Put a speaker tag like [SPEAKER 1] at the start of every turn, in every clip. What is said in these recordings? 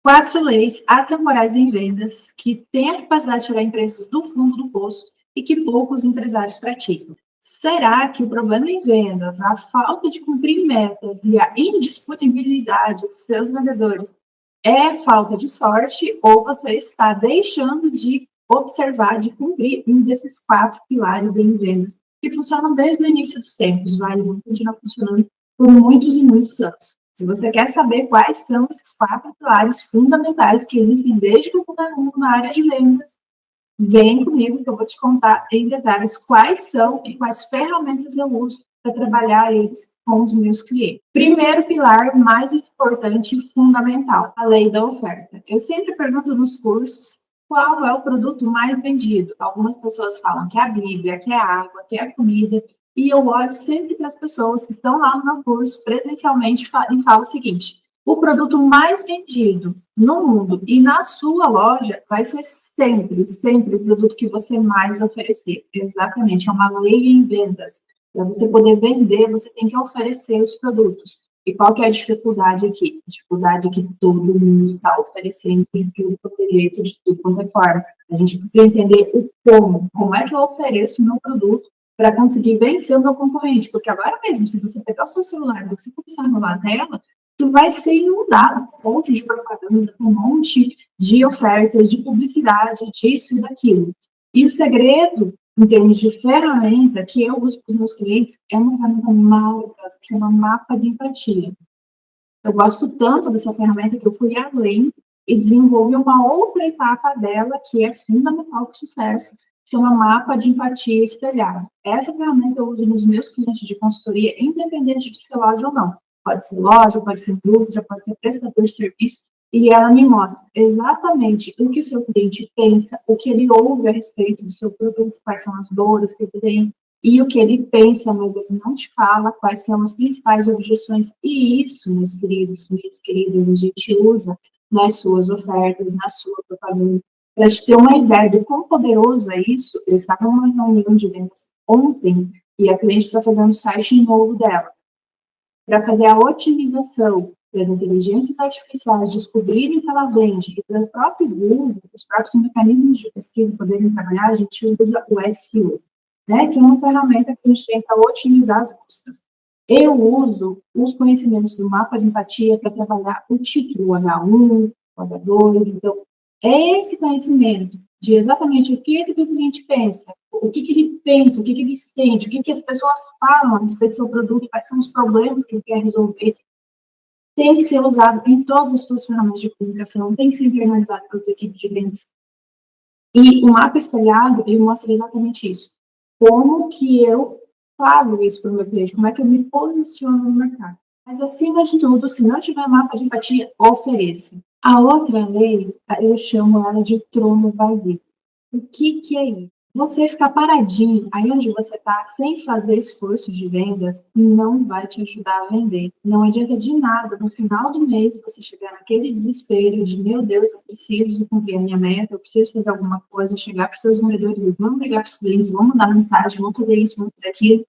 [SPEAKER 1] 4 leis atemporais em vendas que têm a capacidade de tirar empresas do fundo do poço e que poucos empresários praticam. Será que o problema em vendas, a falta de cumprir metas e a indisponibilidade dos seus vendedores é falta de sorte ou você está deixando de observar, de cumprir um desses 4 pilares em vendas que funcionam desde o início dos tempos, vai, e vão continuar funcionando por muitos e muitos anos. Se você quer saber quais são esses 4 pilares fundamentais que existem desde que eu fui mundo na área de vendas, vem comigo que eu vou te contar em detalhes quais são e quais ferramentas eu uso para trabalhar eles com os meus clientes. Primeiro pilar, mais importante e fundamental, a lei da oferta. Eu sempre pergunto nos cursos qual é o produto mais vendido. Algumas pessoas falam que é a Bíblia, que é a água, que é a comida, e eu olho sempre para as pessoas que estão lá no meu curso presencialmente e falo o seguinte: o produto mais vendido no mundo e na sua loja vai ser sempre, sempre o produto que você mais oferecer. Exatamente, é uma lei em vendas. Para você poder vender, você tem que oferecer os produtos. E qual que é a dificuldade aqui? A dificuldade é que todo mundo está oferecendo de tudo quanto é jeito, de tudo quanto é forma. A gente precisa entender o como é que eu ofereço o meu produto para conseguir vencer o meu concorrente. Porque agora mesmo, se você pegar o seu celular e você começar a rolar a tela, tu vai ser inundado com um monte de propaganda, com um monte de ofertas, de publicidade, disso e daquilo. E o segredo, em termos de ferramenta, que eu uso para os meus clientes, é uma ferramenta maravilhosa, que chama Mapa de Empatia. Eu gosto tanto dessa ferramenta que eu fui além e desenvolvi uma outra etapa dela que é fundamental para o sucesso, chama Mapa de Empatia Espelhado. Essa ferramenta eu uso nos meus clientes de consultoria, independente de ser loja ou não. Pode ser loja, pode ser indústria, pode ser prestador de serviço, e ela me mostra exatamente o que o seu cliente pensa, o que ele ouve a respeito do seu produto, quais são as dores que ele tem, e o que ele pensa, mas ele não te fala quais são as principais objeções. E isso, meus queridos, minhas queridas, a gente usa nas suas ofertas, na sua propaganda. Para te ter uma ideia do quão poderoso é isso, eu estava numa reunião de vendas ontem e a cliente está fazendo o site novo dela. Para fazer a otimização das inteligências artificiais descobrirem que ela vende e para o próprio Google, os próprios mecanismos de pesquisa poderem trabalhar, a gente usa o SEO, né, que é uma ferramenta que a gente tem para otimizar as buscas. Eu uso os conhecimentos do mapa de empatia para trabalhar o título, o H1, o H2. Então, é esse conhecimento de exatamente o que o cliente pensa, o que ele pensa, o que ele sente, o que as pessoas falam a respeito do seu produto, quais são os problemas que ele quer resolver, tem que ser usado em todas as suas ferramentas de comunicação, tem que ser internalizado pela tua equipe de vendas. E o mapa espelhado, ele mostra exatamente isso. Como que eu falo isso para o meu cliente, como é que eu me posiciono no mercado. Mas, acima de tudo, se não tiver mapa de empatia, ofereça. A outra lei, eu chamo ela de trono vazio. O que é isso? Você ficar paradinho aí onde você está, sem fazer esforço de vendas, não vai te ajudar a vender. Não adianta de nada, no final do mês, você chegar naquele desespero de, meu Deus, eu preciso cumprir a minha meta, eu preciso fazer alguma coisa, chegar para os seus vendedores e vamos ligar para os clientes, vamos mandar mensagem, vamos fazer isso, vamos fazer aquilo.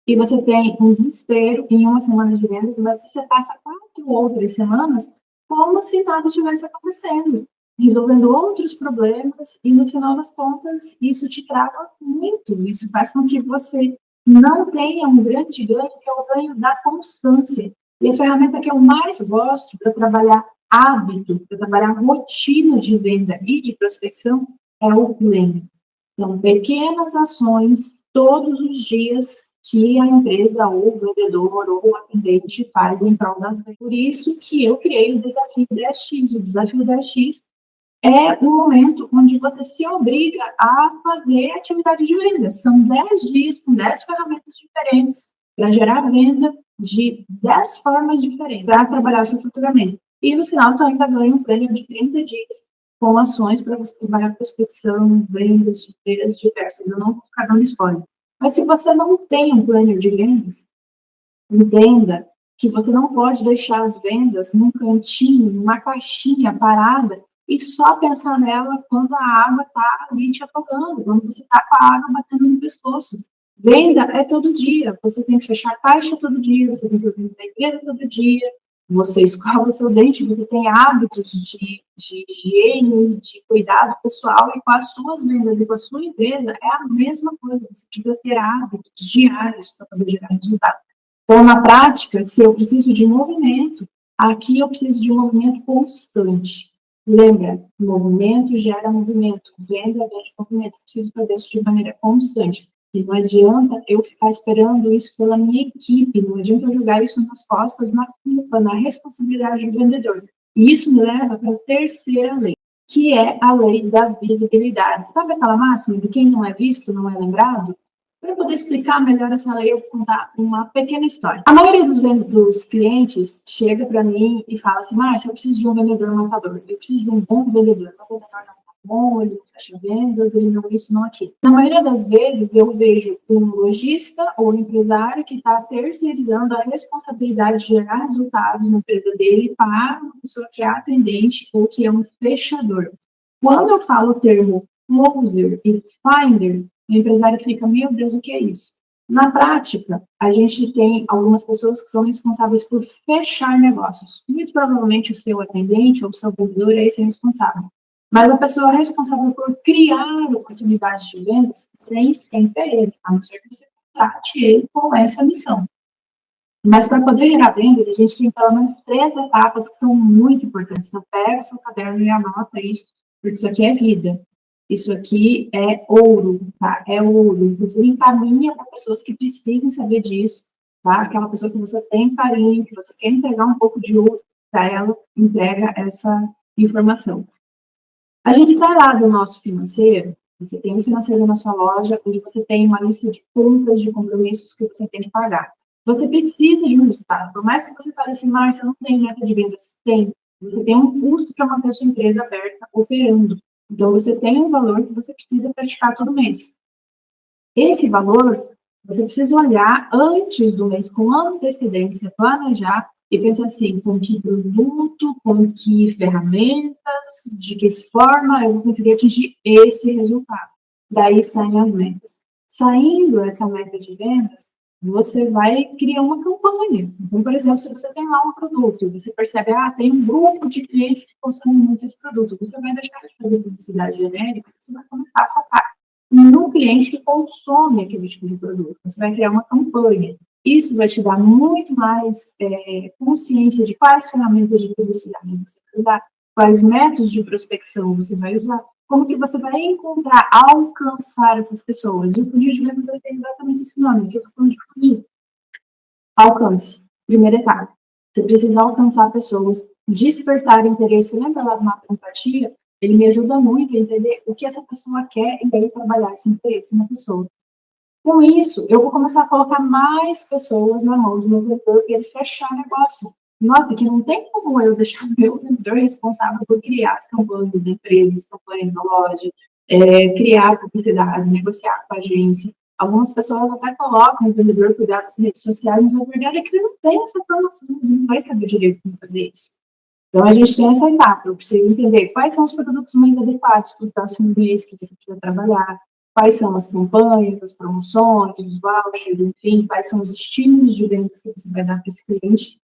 [SPEAKER 1] E você tem um desespero em uma semana de vendas, mas você passa 4 outras semanas como se nada tivesse acontecendo, resolvendo outros problemas, e no final das contas, isso te trava muito. Isso faz com que você não tenha um grande ganho, que é o ganho da constância. E a ferramenta que eu mais gosto para trabalhar hábito, para trabalhar rotina de venda e de prospecção, é o Pleno. São pequenas ações todos os dias que a empresa ou o vendedor ou o atendente faz em prol das vendas. Por isso que eu criei o desafio 10X. O desafio 10X é um momento onde você se obriga a fazer atividade de venda. São 10 dias com 10 ferramentas diferentes para gerar venda de 10 formas diferentes para trabalhar o seu faturamento. E no final, tu ainda ganha um prêmio de 30 dias com ações para você trabalhar prospecção, vendas de feiras diversas. Eu não vou ficar dando spoiler. Mas se você não tem um planner de vendas, entenda que você não pode deixar as vendas num cantinho, numa caixinha parada e só pensar nela quando a água está ali te afogando, quando você está com a água batendo no pescoço. Venda é todo dia, você tem que fechar a caixa todo dia, você tem que vender a empresa todo dia, você escova seu dente, você tem hábitos de higiene, de cuidado pessoal, e com as suas vendas e com a sua empresa é a mesma coisa. Você precisa ter hábitos diários para poder gerar resultado. Então, na prática, se eu preciso de movimento, aqui eu preciso de um movimento constante. Lembra, movimento gera movimento, venda gera movimento. Eu preciso fazer isso de maneira constante. E não adianta eu ficar esperando isso pela minha equipe, não adianta eu jogar isso nas costas, na culpa, na responsabilidade do vendedor. E isso me leva para a terceira lei, que é a lei da visibilidade. Sabe aquela máxima de quem não é visto não é lembrado? Para poder explicar melhor essa lei, eu vou contar uma pequena história. A maioria dos clientes chega para mim e fala assim, Márcia, eu preciso de um vendedor matador, eu preciso de um bom vendedor. O vendedor não tá bom, ele não fecha vendas, ele não isso, não aquilo. Na maioria das vezes, eu vejo um lojista ou empresário que está terceirizando a responsabilidade de gerar resultados na empresa dele para uma pessoa que é atendente ou que é um fechador. Quando eu falo o termo closer e finder, o empresário fica, meu Deus, o que é isso? Na prática, a gente tem algumas pessoas que são responsáveis por fechar negócios. Muito provavelmente o seu atendente ou o seu vendedor é esse responsável. Mas a pessoa responsável por criar oportunidades de vendas nem sempre é ele, a não ser que você contrate ele com essa missão. Mas para poder gerar vendas, a gente tem pelo menos 3 etapas que são muito importantes. Então, pega o seu caderno e anota isso, porque isso aqui é vida. Isso aqui é ouro, tá? É ouro. Inclusive, encaminha para pessoas que precisem saber disso, tá? Aquela pessoa que você tem carinho, que você quer entregar um pouco de ouro para ela, entrega essa informação. A gente vai lá do nosso financeiro, você tem um financeiro na sua loja, onde você tem uma lista de contas, de compromissos que você tem que pagar. Você precisa de um resultado. Por mais que você fale assim, Márcia, não tem meta de vendas. Tem. Você tem um custo para manter a sua empresa aberta, operando. Então, você tem um valor que você precisa praticar todo mês. Esse valor, você precisa olhar antes do mês, com antecedência, planejar e pensar assim, com que produto, com que ferramentas, de que forma eu vou conseguir atingir esse resultado. Daí saem as metas. Saindo essa meta de vendas, você vai criar uma campanha. Então, por exemplo, se você tem lá um produto e você percebe, tem um grupo de clientes que consomem muito esse produto, você vai deixar de fazer publicidade genérica, você vai começar a focar no cliente que consome aquele tipo de produto. Você vai criar uma campanha. Isso vai te dar muito mais consciência de quais ferramentas de publicidade você vai usar, quais métodos de prospecção você vai usar, como que você vai encontrar, alcançar essas pessoas. E o funil de vendas tem exatamente esse nome, que eu estou falando de funil. Alcance, primeira etapa. Você precisa alcançar pessoas, despertar interesse. Lembra lá do mapa de empatia? Ele me ajuda muito a entender o que essa pessoa quer e daí trabalhar esse interesse na pessoa. Com isso, eu vou começar a colocar mais pessoas na mão do meu vendedor e ele fechar negócio. Nota que não tem como eu deixar meu vendedor responsável por criar as campanhas da empresa, as campanhas da loja, criar publicidade, negociar com a agência. Algumas pessoas até colocam o vendedor cuidar das redes sociais, mas a verdade é que ele não tem essa formação, ele não vai saber direito como fazer isso. Então, a gente tem essa etapa, eu preciso entender quais são os produtos mais adequados para o próximo mês que você precisa trabalhar, quais são as campanhas, as promoções, os vouchers, enfim, quais são os estímulos de vendas que você vai dar para esse cliente,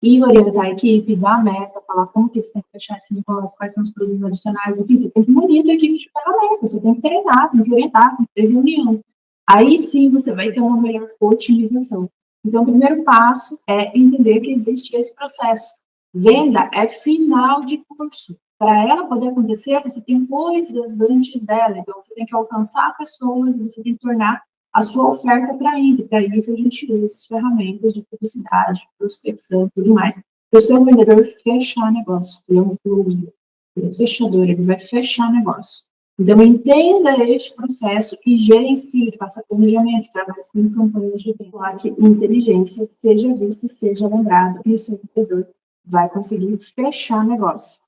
[SPEAKER 1] e orientar a equipe, dar a meta, falar como que eles têm que fechar esse negócio, quais são os produtos adicionais, enfim, você tem que munir a equipe de ferramentas, você tem que treinar, tem que orientar, tem que ter reunião. Aí sim você vai ter uma melhor otimização. Então, o primeiro passo é entender que existe esse processo. Venda é final de curso. Para ela poder acontecer, você tem coisas antes dela. Então, você tem que alcançar pessoas, você tem que tornar a sua oferta atraente. Para isso, a gente usa as ferramentas de publicidade, prospecção e tudo mais. Para o seu vendedor fechar negócio. Ele é um closer, ele é fechador, ele vai fechar negócio. Então, entenda este processo e gerencie, faça planejamento, trabalhe com campanhas de venda, que inteligência seja vista, seja lembrada, e o seu vendedor vai conseguir fechar negócio.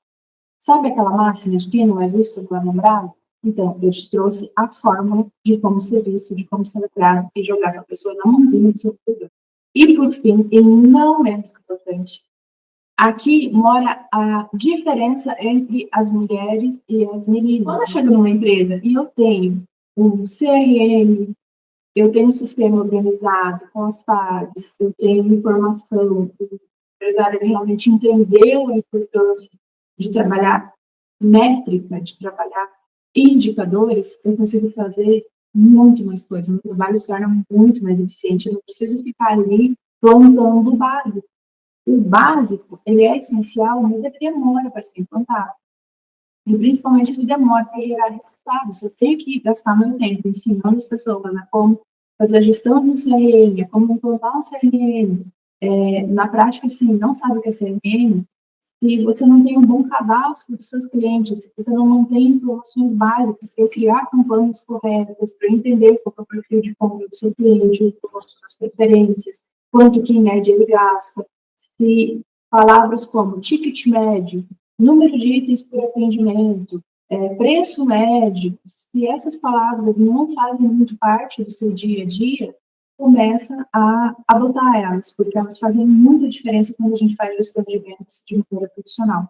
[SPEAKER 1] Sabe aquela máxima de quem não é visto não é lembrado? Então, eu te trouxe a fórmula de como ser visto, de como ser lembrado e jogar essa pessoa na mãozinha do seu vendedor. E, por fim, e não menos importante, aqui mora a diferença entre as mulheres e as meninas. Quando eu chego numa empresa e eu tenho um CRM, eu tenho um sistema organizado com as tags, eu tenho informação, empresário ele realmente entendeu a importância de trabalhar métrica, de trabalhar indicadores, eu consigo fazer muito mais coisas. Meu trabalho se torna muito mais eficiente. Eu não preciso ficar ali plantando o básico. O básico, ele é essencial, mas ele demora para ser implantado. E principalmente ele demora para gerar resultados. Eu tenho que gastar meu tempo ensinando as pessoas a como fazer a gestão de um CRM, a como implantar um CRM. Na prática, assim, não sabe o que é CRM, se você não tem um bom cadastro dos seus clientes, se você não mantém informações básicas para criar campanhas corretas, para entender qual é o perfil de compra do seu cliente, os gostos, as preferências, quanto que em média ele gasta, se palavras como ticket médio, número de itens por atendimento, preço médio, se essas palavras não fazem muito parte do seu dia a dia, começa a adotar elas, porque elas fazem muita diferença quando a gente faz gestão de vendas de maneira profissional.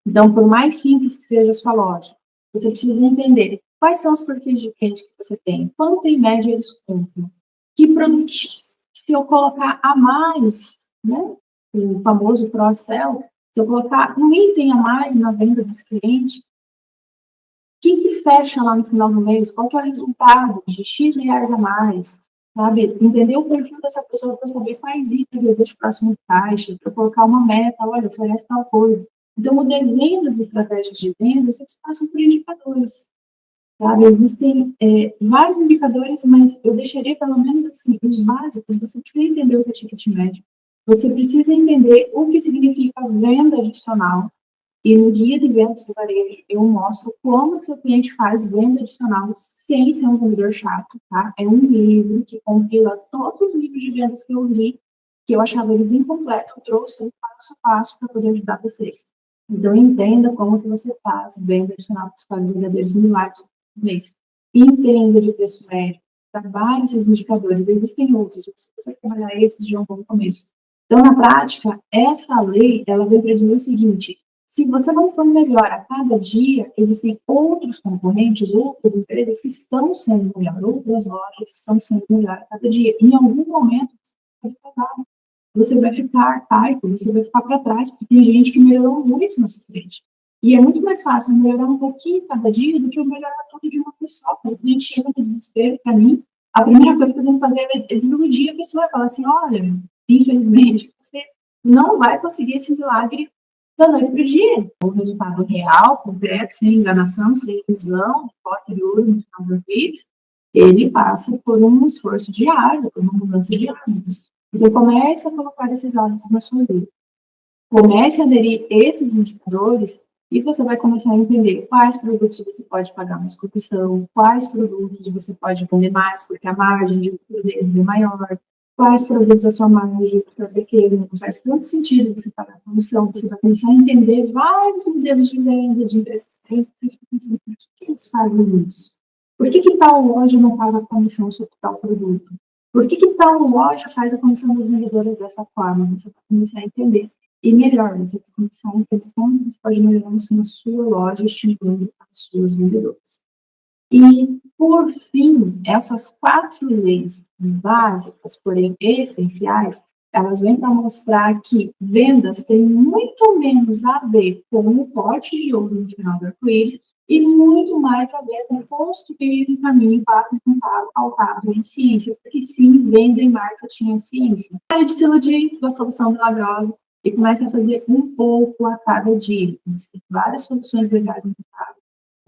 [SPEAKER 1] Então, por mais simples que seja a sua loja, você precisa entender quais são os perfis de cliente que você tem, quanto em média eles compram, que produto, se eu colocar a mais, né, o famoso cross-sell, se eu colocar um item a mais na venda desse cliente, o que fecha lá no final do mês? Qual que é o resultado de X reais a mais? Sabe? Entender o perfil dessa pessoa para saber quais itens eu deixo próximo de caixa, para colocar uma meta, olha, oferece tal coisa. Então, o desenho das estratégias de vendas, eles passam por indicadores. Sabe? Existem vários indicadores, mas eu deixaria pelo menos assim, os básicos. Você precisa entender o que é ticket médio. Você precisa entender o que significa venda adicional. E no guia de vendas do varejo, eu mostro como que seu cliente faz venda adicional sem ser um vendedor chato, tá? É um livro que compila todos os livros de vendas que eu li, que eu achava eles incompletos, eu trouxe um passo a passo para poder ajudar vocês. Então, entenda como que você faz venda adicional para os quase verdadeiros milagres do mês. Entenda de preço médio, trabalhe esses indicadores, existem outros, se você trabalhar esses, já é um bom começo. Então, na prática, essa lei, ela vem para dizer o seguinte: se você não for melhor a cada dia, existem outros concorrentes, outras empresas que estão sendo melhor, outras lojas estão sendo melhor a cada dia. Em algum momento, você vai ficar pesado, você vai ficar arcaico, você vai ficar para trás, porque tem gente que melhorou muito na sua frente. E é muito mais fácil melhorar um pouquinho cada dia do que eu melhorar tudo de uma vez só. Quando a gente chega no desespero, para mim, a primeira coisa que eu tenho que fazer é desiludir a pessoa e falar assim: olha, infelizmente, você não vai conseguir esse milagre da noite para o dia. O resultado real, concreto, sem enganação, sem ilusão, pote de ouro no final da vida, ele passa por um esforço diário, por uma mudança de hábitos. Então, comece a colocar esses hábitos na sua vida. Comece a aderir esses indicadores e você vai começar a entender quais produtos você pode pagar mais comissão, quais produtos você pode vender mais, porque a margem de lucro deles é maior, quais produtos a sua margem fica pequena, não faz tanto sentido você pagar comissão, você vai começar a entender vários modelos de venda, de empresas, você fica pensando, por que eles fazem isso? Por que tal loja não paga comissão sobre tal produto? Por que tal loja faz a comissão das vendedoras dessa forma? Você vai começar a entender. E melhor, você vai começar a entender como você pode melhorar isso na sua loja, estimulando as suas vendedoras. E, por fim, essas 4 leis básicas, porém essenciais, elas vêm para mostrar que vendas têm muito menos a ver com o pote de ouro no final do arco-íris e muito mais a ver com construir um caminho pautado em ciência, porque sim, venda e marketing é ciência. Para de se iludir com a solução milagrosa e comece a fazer um pouco a cada dia. Existem várias soluções legais no mercado.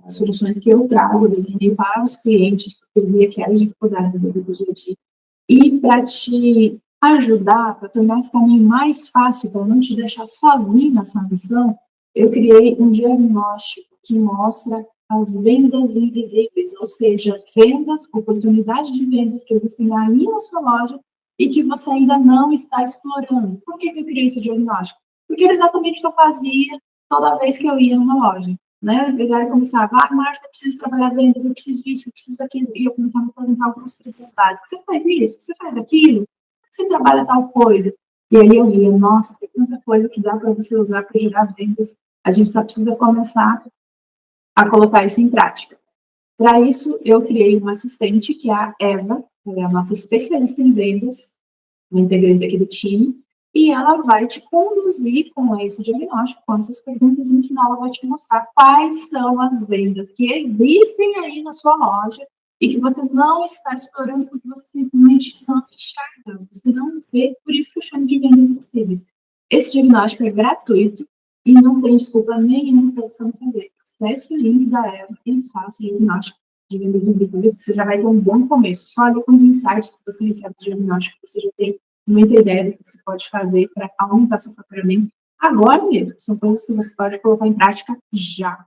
[SPEAKER 1] As soluções que eu trago, eu desenhei para os clientes, porque eu vi aquelas dificuldades do dia a dia. E para te ajudar, para tornar esse caminho mais fácil, para não te deixar sozinho nessa missão, eu criei um diagnóstico que mostra as vendas invisíveis, ou seja, vendas, oportunidades de vendas que existem aí na sua loja e que você ainda não está explorando. Por que eu criei esse diagnóstico? Porque era exatamente o que eu fazia toda vez que eu ia numa loja. Né? O empresário começava, Márcia, eu preciso trabalhar vendas, eu preciso disso, eu preciso daquilo, e eu começava a perguntar algumas questões básicas. Você faz isso? Você faz aquilo? Você trabalha tal coisa? E aí eu via, nossa, tem tanta coisa que dá para você usar para gerar vendas, a gente só precisa começar a colocar isso em prática. Para isso, eu criei uma assistente, que é a Eva, ela é a nossa especialista em vendas, uma integrante aqui do time, e ela vai te conduzir com esse diagnóstico, com essas perguntas, e no final ela vai te mostrar quais são as vendas que existem aí na sua loja e que você não está explorando porque você simplesmente não enxerga, você não vê, por isso que eu chamo de vendas invisíveis. Esse diagnóstico é gratuito e não tem desculpa nenhuma para você não fazer. Acesse o link da Eva e faça o diagnóstico de vendas invisíveis, que você já vai ter um bom começo. Só ali com os insights que você recebe do diagnóstico, você já tem muita ideia do que você pode fazer para aumentar seu faturamento agora mesmo. São coisas que você pode colocar em prática já.